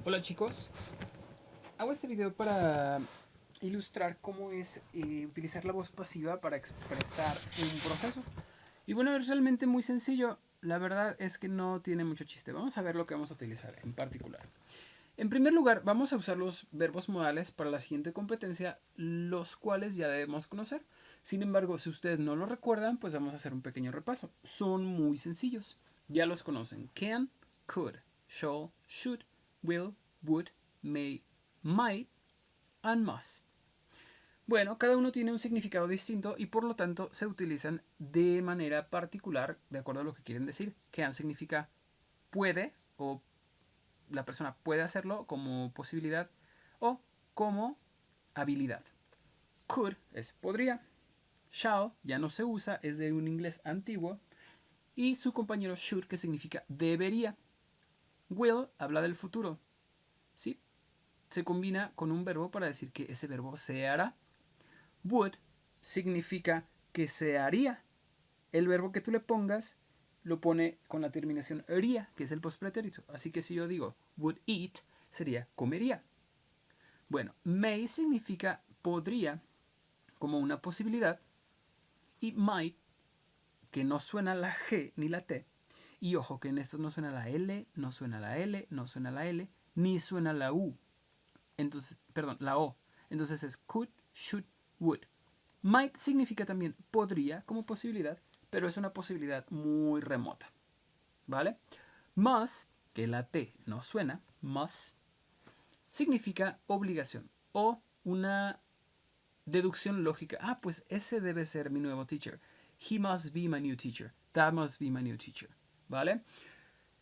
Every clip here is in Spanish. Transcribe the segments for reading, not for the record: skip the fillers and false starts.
Hola chicos, hago este video para ilustrar cómo es utilizar la voz pasiva para expresar un proceso. Y bueno, es realmente muy sencillo, la verdad es que no tiene mucho chiste. Vamos a ver lo que vamos a utilizar en particular. En primer lugar, vamos a usar los verbos modales para la siguiente competencia, los cuales ya debemos conocer. Sin embargo, si ustedes no lo recuerdan, pues vamos a hacer un pequeño repaso. Son muy sencillos, ya los conocen. Can, could, shall, should, will, would, may, might and must. Bueno, cada uno tiene un significado distinto y por lo tanto se utilizan de manera particular de acuerdo a lo que quieren decir. Can significa puede o la persona puede hacerlo como posibilidad o como habilidad. Could es podría. Shall ya no se usa, es de un inglés antiguo. Y su compañero should, que significa debería. Will habla del futuro. ¿Sí? Se combina con un verbo para decir que ese verbo se hará. Would significa que se haría. El verbo que tú le pongas lo pone con la terminación haría, que es el postpretérito. Así que si yo digo would eat, sería comería. Bueno, may significa podría como una posibilidad y might, que no suena la G ni la T. Y ojo que en esto no suena la L, no suena la L, no suena la L, ni suena la U. Entonces, perdón, la O. Entonces es could, should, would. Might significa también podría como posibilidad, pero es una posibilidad muy remota. ¿Vale? Must, que la T no suena, must, significa obligación o una deducción lógica. Ah, pues ese debe ser mi nuevo teacher. He must be my new teacher. That must be my new teacher. ¿Vale?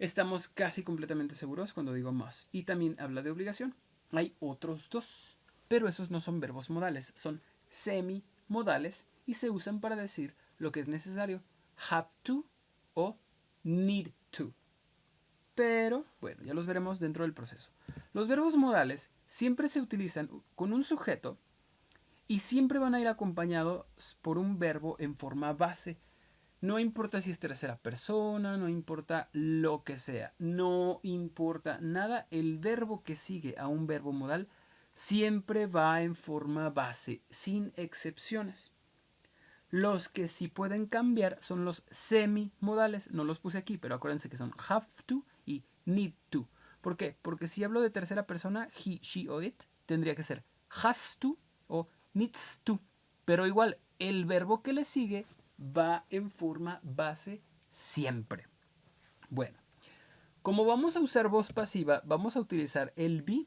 Estamos casi completamente seguros cuando digo must. Y también habla de obligación. Hay otros dos, pero esos no son verbos modales, son semimodales y se usan para decir lo que es necesario. Have to o need to. Pero, bueno, ya los veremos dentro del proceso. Los verbos modales siempre se utilizan con un sujeto y siempre van a ir acompañados por un verbo en forma base. No importa si es tercera persona, no importa lo que sea, no importa nada, el verbo que sigue a un verbo modal siempre va en forma base, sin excepciones. Los que sí pueden cambiar son los semimodales. No los puse aquí, pero acuérdense que son have to y need to. ¿Por qué? Porque si hablo de tercera persona, he, she o it, tendría que ser has to o needs to. Pero igual, el verbo que le sigue va en forma base siempre. Bueno, como vamos a usar voz pasiva, vamos a utilizar el be.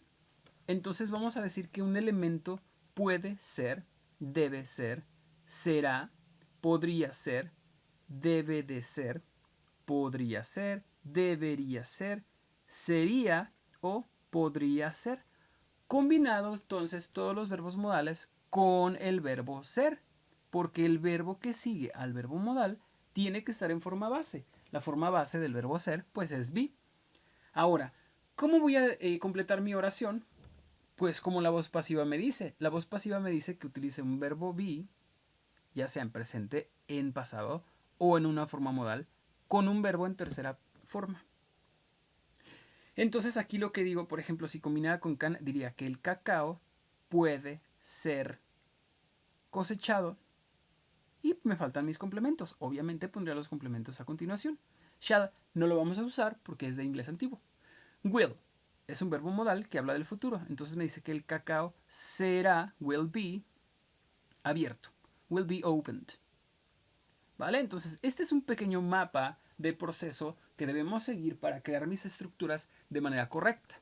Entonces vamos a decir que un elemento puede ser, debe ser, será, podría ser, debe de ser, podría ser, debería ser, sería o podría ser. Combinados entonces todos los verbos modales con el verbo ser, porque el verbo que sigue al verbo modal tiene que estar en forma base. La forma base del verbo ser pues es be. Ahora, ¿cómo voy a completar mi oración? Pues como la voz pasiva me dice. La voz pasiva me dice que utilice un verbo be, ya sea en presente, en pasado o en una forma modal, con un verbo en tercera forma. Entonces aquí lo que digo, por ejemplo, si combinara con can, diría que el cacao puede ser cosechado y me faltan mis complementos. Obviamente pondría los complementos a continuación. Shall no lo vamos a usar porque es de inglés antiguo. Will es un verbo modal que habla del futuro. Entonces me dice que el cacao será, will be, abierto. Will be opened. ¿Vale? Entonces este es un pequeño mapa de proceso que debemos seguir para crear mis estructuras de manera correcta.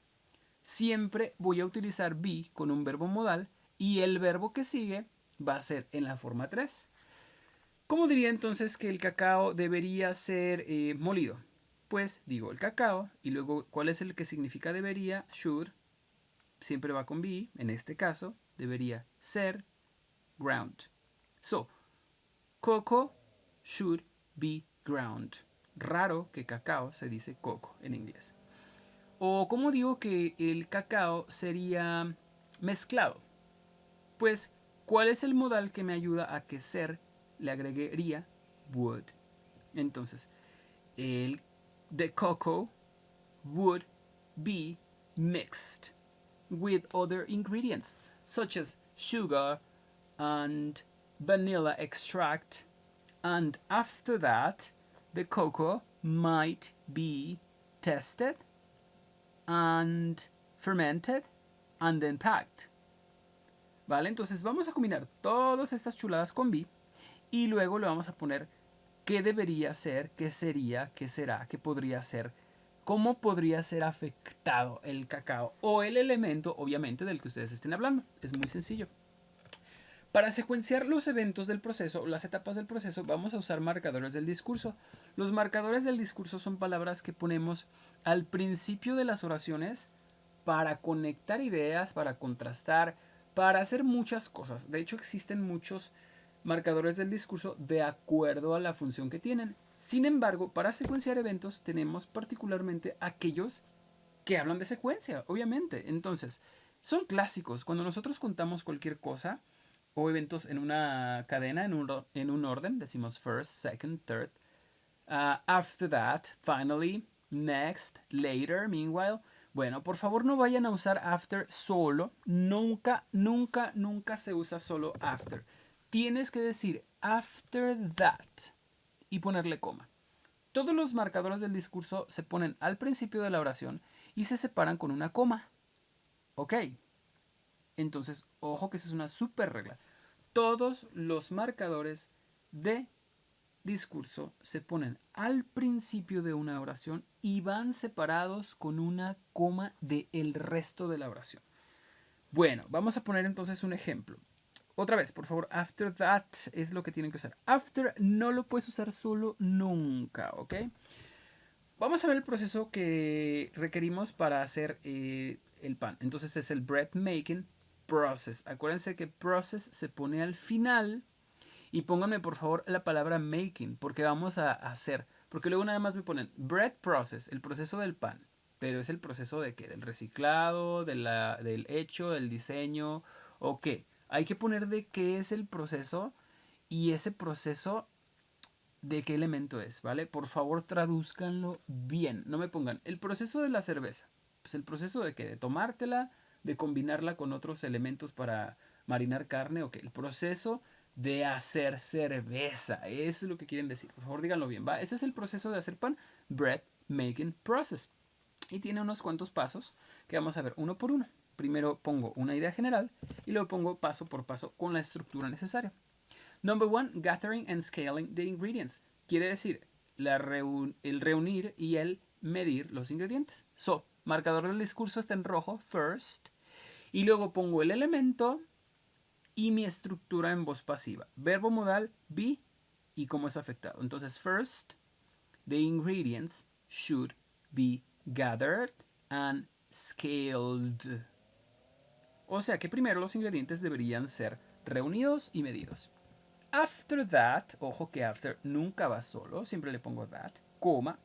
Siempre voy a utilizar be con un verbo modal y el verbo que sigue va a ser en la forma 3. ¿Cómo diría entonces que el cacao debería ser molido? Pues digo el cacao y luego ¿cuál es el que significa debería? Should. Siempre va con be. En este caso debería ser ground. So, cocoa should be ground. Raro que cacao se dice coco en inglés. O como digo que el cacao sería mezclado. Pues, ¿cuál es el modal que me ayuda a que ser le agregaría would? Entonces, el the cocoa would be mixed with other ingredients such as sugar and vanilla extract, and after that the cocoa might be tested and fermented and then packed. ¿Vale? Entonces vamos a combinar todas estas chuladas con B y luego le vamos a poner qué debería ser, qué sería, qué será, qué podría ser, cómo podría ser afectado el cacao o el elemento, obviamente, del que ustedes estén hablando. Es muy sencillo. Para secuenciar los eventos del proceso, las etapas del proceso, vamos a usar marcadores del discurso. Los marcadores del discurso son palabras que ponemos al principio de las oraciones para conectar ideas, para contrastar, para hacer muchas cosas. De hecho, existen muchos marcadores del discurso de acuerdo a la función que tienen. Sin embargo, para secuenciar eventos tenemos particularmente aquellos que hablan de secuencia, obviamente. Entonces, son clásicos. Cuando nosotros contamos cualquier cosa o eventos en una cadena, en un orden, decimos first, second, third, after that, finally, next, later, meanwhile. Bueno, por favor no vayan a usar after solo. Nunca, nunca, nunca se usa solo after. Tienes que decir after that y ponerle coma. Todos los marcadores del discurso se ponen al principio de la oración y se separan con una coma. ¿Ok? Entonces, ojo que esa es una súper regla. Todos los marcadores de discurso se ponen al principio de una oración y van separados con una coma del resto de la oración. Bueno, vamos a poner entonces un ejemplo. Otra vez, por favor, after that es lo que tienen que usar. After no lo puedes usar solo nunca, ¿ok? Vamos a ver el proceso que requerimos para hacer el pan. Entonces es el bread making process. Acuérdense que process se pone al final. Y pónganme por favor la palabra making, porque vamos a hacer. Porque luego nada más me ponen bread process, el proceso del pan. Pero es el proceso de qué? Del reciclado, del hecho, del diseño. ¿O qué? Hay que poner de qué es el proceso y ese proceso de qué elemento es, ¿vale? Por favor tradúzcanlo bien. No me pongan el proceso de la cerveza. Pues el proceso de qué? De tomártela, de combinarla con otros elementos para marinar carne. ¿O qué? El proceso de hacer cerveza. Eso es lo que quieren decir. Por favor, díganlo bien, ¿va? Ese es el proceso de hacer pan. Bread making process. Y tiene unos cuantos pasos que vamos a ver uno por uno. Primero pongo una idea general y luego pongo paso por paso con la estructura necesaria. Number one, gathering and scaling the ingredients. Quiere decir el reunir y el medir los ingredientes. So, marcador del discurso está en rojo, first. Y luego pongo el elemento y mi estructura en voz pasiva. Verbo modal, be, y cómo es afectado. Entonces, first, the ingredients should be gathered and scaled. O sea que primero los ingredientes deberían ser reunidos y medidos. After that, ojo que after nunca va solo, siempre le pongo that, coma.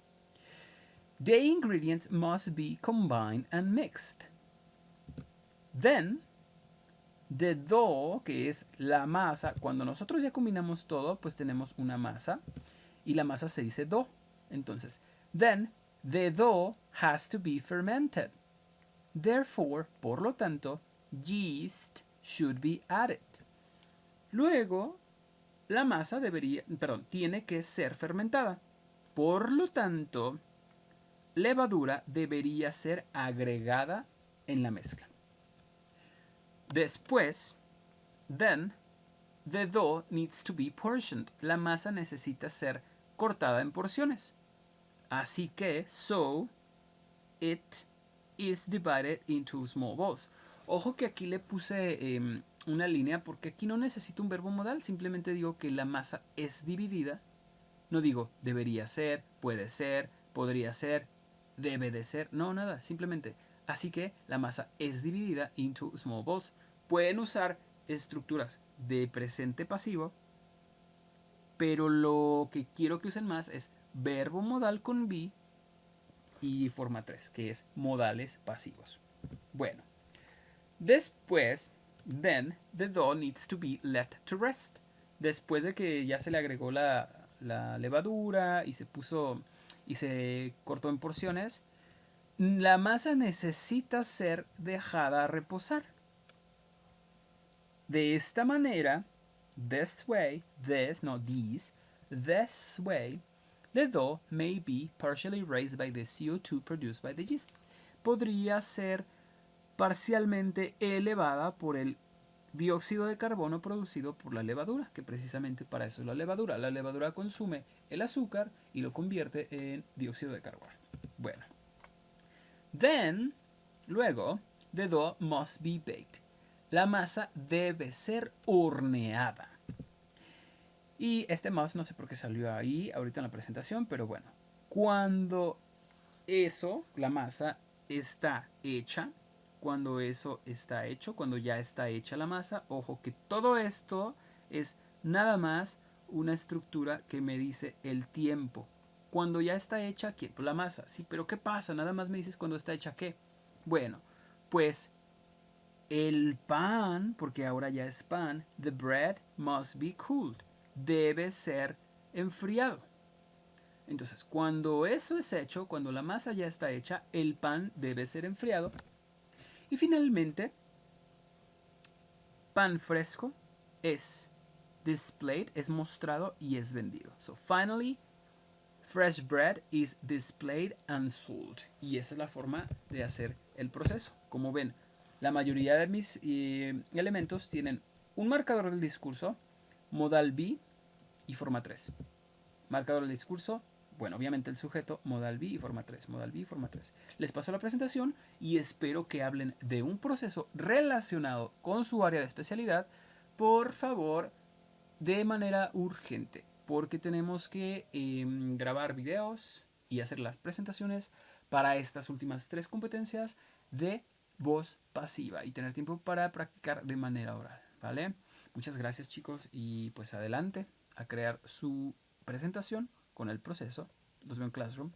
The ingredients must be combined and mixed. Then, the dough, que es la masa, cuando nosotros ya combinamos todo, pues tenemos una masa y la masa se dice dough. Entonces, then the dough has to be fermented. Therefore, por lo tanto, yeast should be added. Luego, la masa tiene que ser fermentada. Por lo tanto, levadura debería ser agregada en la mezcla. Después, then, the dough needs to be portioned. La masa necesita ser cortada en porciones. Así que, so, it is divided into small balls. Ojo que aquí le puse una línea porque aquí no necesito un verbo modal. Simplemente digo que la masa es dividida. No digo debería ser, puede ser, podría ser, debe de ser. No, nada. Simplemente. Así que la masa es dividida into small balls. Pueden usar estructuras de presente pasivo. Pero lo que quiero que usen más es verbo modal con be y forma 3, que es modales pasivos. Bueno. Después, then, the dough needs to be let to rest. Después de que ya se le agregó la levadura y se cortó en porciones, la masa necesita ser dejada reposar. De esta manera, this way, this, no this way, the dough may be partially raised by the CO2 produced by the yeast. Podría ser parcialmente elevada por el dióxido de carbono producido por la levadura, que precisamente para eso es la levadura. La levadura consume el azúcar y lo convierte en dióxido de carbono. Bueno. Then, luego, the dough must be baked. La masa debe ser horneada. Y este must no sé por qué salió ahí ahorita en la presentación, pero bueno. Cuando eso, la masa, está hecha, cuando eso está hecho, cuando ya está hecha la masa, ojo que todo esto es nada más una estructura que me dice el tiempo. Cuando ya está hecha, ¿qué? Pues la masa. Sí, pero ¿qué pasa? Nada más me dices cuando está hecha qué. Bueno, pues el pan, porque ahora ya es pan, the bread must be cooled. Debe ser enfriado. Entonces, cuando eso es hecho, cuando la masa ya está hecha, el pan debe ser enfriado. Y finalmente, pan fresco es displayed, es mostrado y es vendido. So, finally, fresh bread is displayed and sold. Y esa es la forma de hacer el proceso. Como ven, la mayoría de mis elementos tienen un marcador del discurso, modal B y forma 3. Marcador del discurso, bueno, obviamente el sujeto, modal B y forma 3, modal B y forma 3. Les paso la presentación y espero que hablen de un proceso relacionado con su área de especialidad, por favor, de manera urgente, porque tenemos que grabar videos y hacer las presentaciones para estas últimas 3 competencias de voz pasiva y tener tiempo para practicar de manera oral, ¿vale? Muchas gracias, chicos, y pues adelante a crear su presentación con el proceso. Los veo en Classroom.